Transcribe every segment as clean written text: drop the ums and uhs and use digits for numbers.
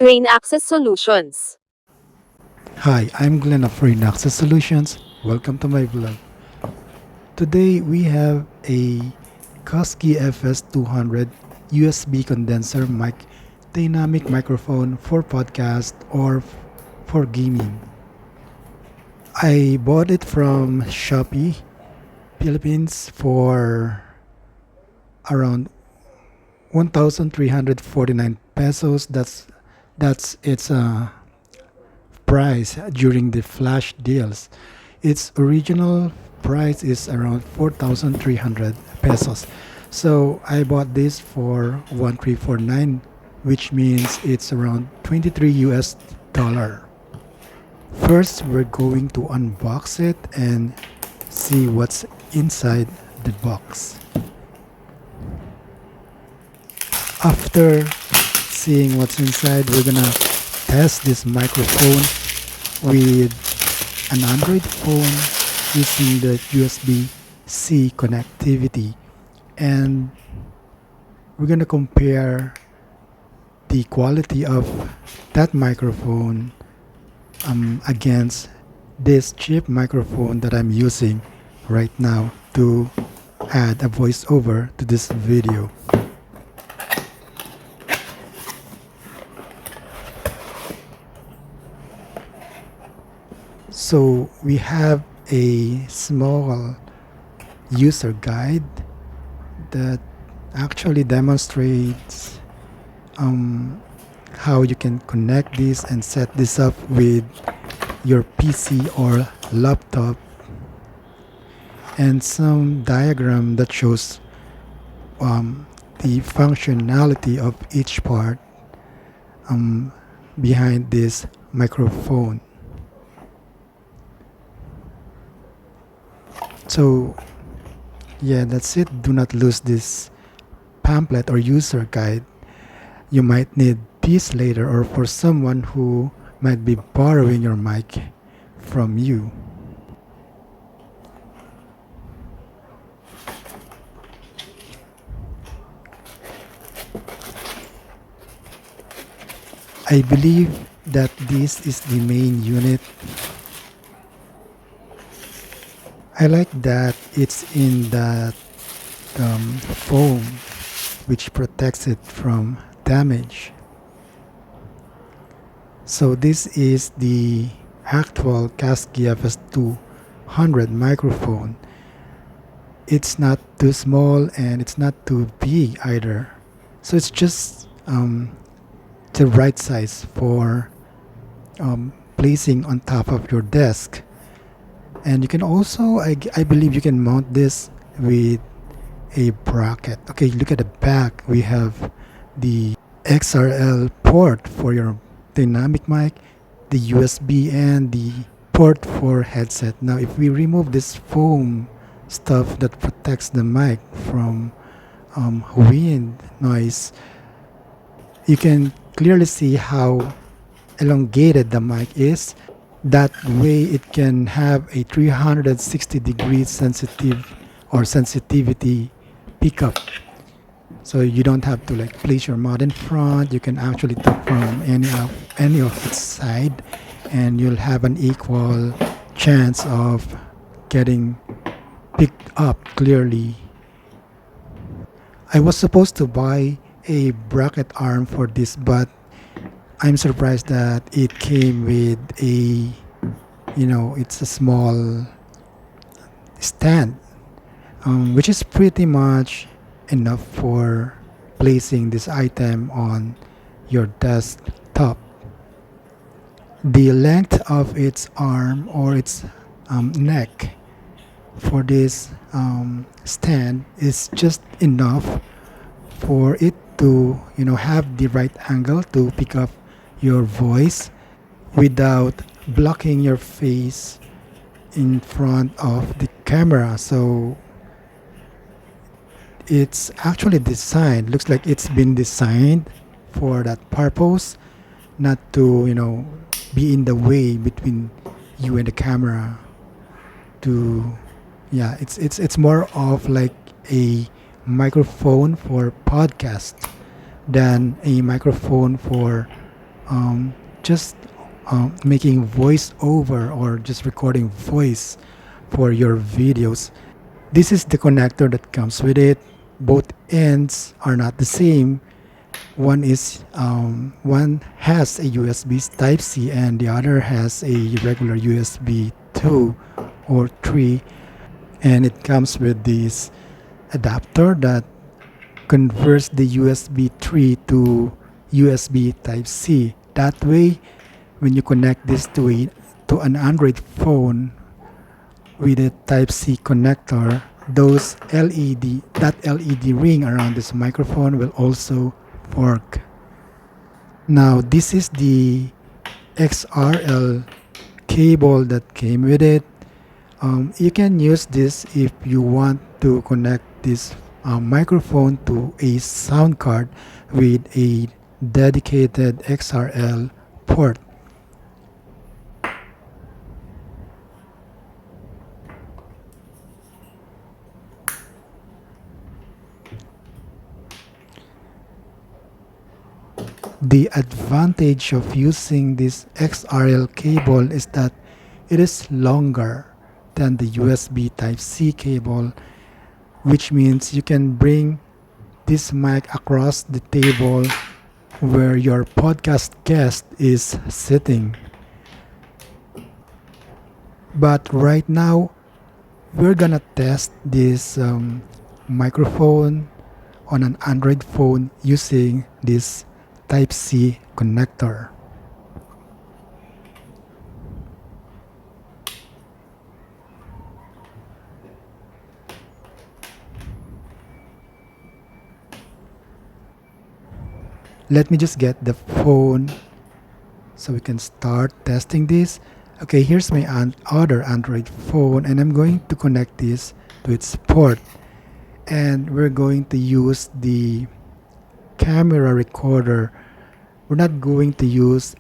Reynaxis Solutions. Hi, I'm Glenn of Reynaxis Solutions. Welcome to my vlog. Today we have a Kusky FS200 USB condenser mic dynamic microphone for podcast or for gaming. I bought it from Shopee, Philippines for around 1,349 pesos. That's its price during the flash deals. Its original price is around 4,300 pesos. So I bought this for 1,349, which means it's around 23 US dollar. First, we're going to unbox it and see what's inside the box. After seeing what's inside, we're gonna test this microphone with an Android phone using the USB-C connectivity, and we're gonna compare the quality of that microphone against this cheap microphone that I'm using right now to add a voiceover to this video. So we have a small user guide that actually demonstrates how you can connect this and set this up with your PC or laptop, and some diagram that shows the functionality of each part behind this microphone. So yeah, that's it. Do not lose this pamphlet or user guide. You might need this later or for someone who might be borrowing your mic from you. I believe that this is the main unit. I like that it's in that foam which protects it from damage. So this is the actual Kusky FS200 microphone. It's not too small and it's not too big either. So it's just the right size for placing on top of your desk. And you can also, I believe you can mount this with a bracket. Okay, look at the back. We have the XRL port for your dynamic mic, the USB, and the port for headset. Now, if we remove this foam stuff that protects the mic from wind noise, you can clearly see how elongated the mic is. That way it can have a 360 degrees sensitivity pickup. So you don't have to like place your mouth in front. You can actually talk from any of its side, and you'll have an equal chance of getting picked up clearly. I was supposed to buy a bracket arm for this, but I'm surprised that it came with a, it's a small stand, which is pretty much enough for placing this item on your desktop. The length of its arm or its neck for this stand is just enough for it to have the right angle to pick up your voice without blocking your face in front of the camera. So it's actually designed, looks like it's been designed for that purpose, not to be in the way between you and the camera. To yeah, it's more of like a microphone for podcast than a microphone for just making voiceover or just recording voice for your videos. This is the connector that comes with it. Both ends are not the same. One has a USB Type C and the other has a regular USB 2 or 3, and it comes with this adapter that converts the USB 3 to USB Type C. That way, when you connect this to an Android phone with a Type C connector, those that LED ring around this microphone will also work. Now, this is the XRL cable that came with it. You can use this if you want to connect this microphone to a sound card with a dedicated XRL port. The advantage of using this XRL cable is that it is longer than the USB Type-C cable, which means you can bring this mic across the table where your podcast guest is sitting. But right now, we're gonna test this microphone on an Android phone using this Type-C connector. Let me just get the phone so we can start testing this. Okay, here's my other Android phone, and I'm going to connect this to its port. And we're going to use the camera recorder. We're not going to use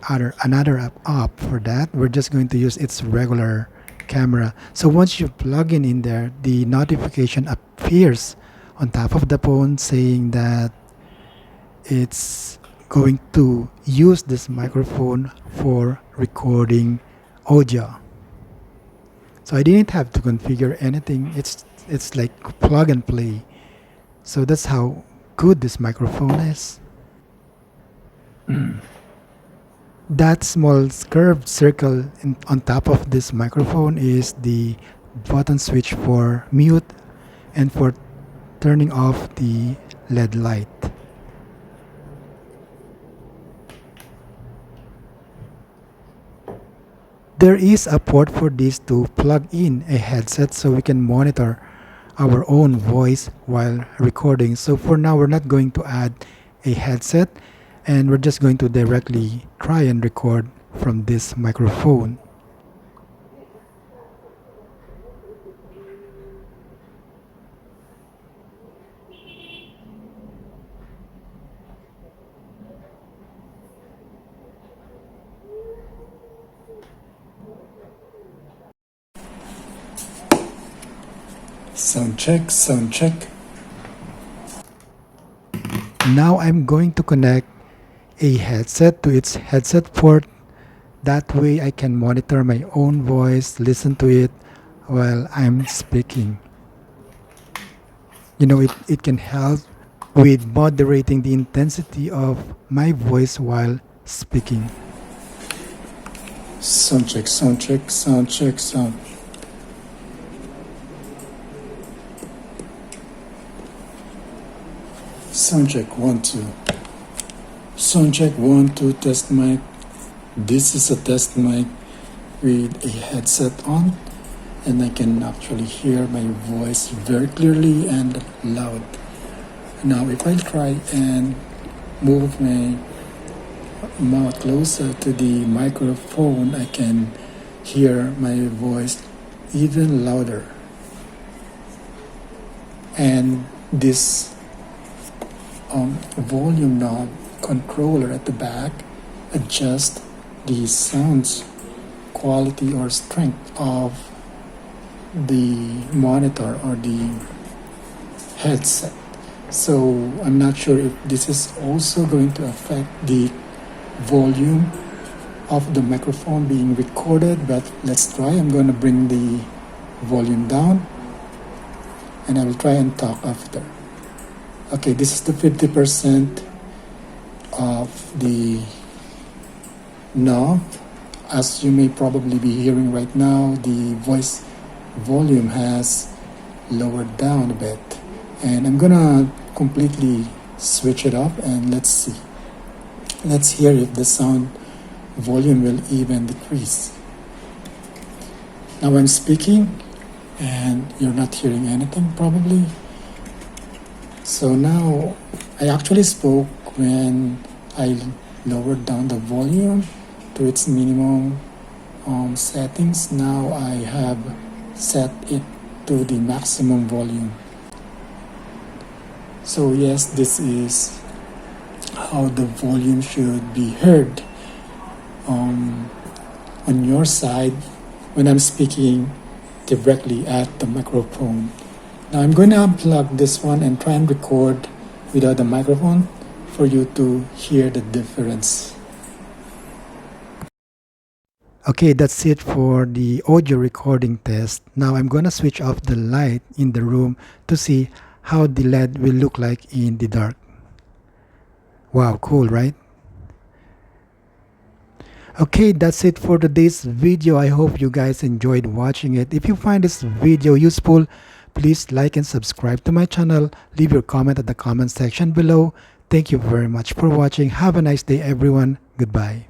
another app for that. We're just going to use its regular camera. So once you plug in there, the notification appears on top of the phone saying that it's going to use this microphone for recording audio. So I didn't have to configure anything. It's like plug and play. So that's how good this microphone is. That small curved circle on top of this microphone is the button switch for mute and for turning off the LED light. There is a port for this to plug in a headset so we can monitor our own voice while recording. So for now, we're not going to add a headset, and we're just going to directly try and record from this microphone. Sound check, sound check. Now I'm going to connect a headset to its headset port. That way I can monitor my own voice, listen to it while I'm speaking. It can help with moderating the intensity of my voice while speaking. Sound check, sound check, sound check, sound. Sound check 1 2. Sound check 1 2, test mic. This is a test mic with a headset on, and I can actually hear my voice very clearly and loud. Now if I try and move my mouth closer to the microphone, I can hear my voice even louder. And this volume knob controller at the back adjusts the sounds quality or strength of the monitor or the headset. So I'm not sure if this is also going to affect the volume of the microphone being recorded, but let's try. I'm going to bring the volume down and I will try and talk after. Okay, this is the 50% of the knob. As you may probably be hearing right now, the voice volume has lowered down a bit, and I'm gonna completely switch it up and let's see. Let's hear if the sound volume will even decrease. Now I'm speaking and you're not hearing anything probably. So now I actually spoke when I lowered down the volume to its minimum settings. Now I have set it to the maximum volume. So yes, this is how the volume should be heard on your side when I'm speaking directly at the microphone. Now I'm going to unplug this one and try and record without the microphone for you to hear the difference. Okay, that's it for the audio recording test. Now I'm gonna switch off the light in the room to see how the LED will look like in the dark. Wow, cool, right? Okay, that's it for today's video. I hope you guys enjoyed watching it. If you find this video useful, please like and subscribe to my channel. Leave your comment at the comment section below. Thank you very much for watching. Have a nice day, everyone. Goodbye.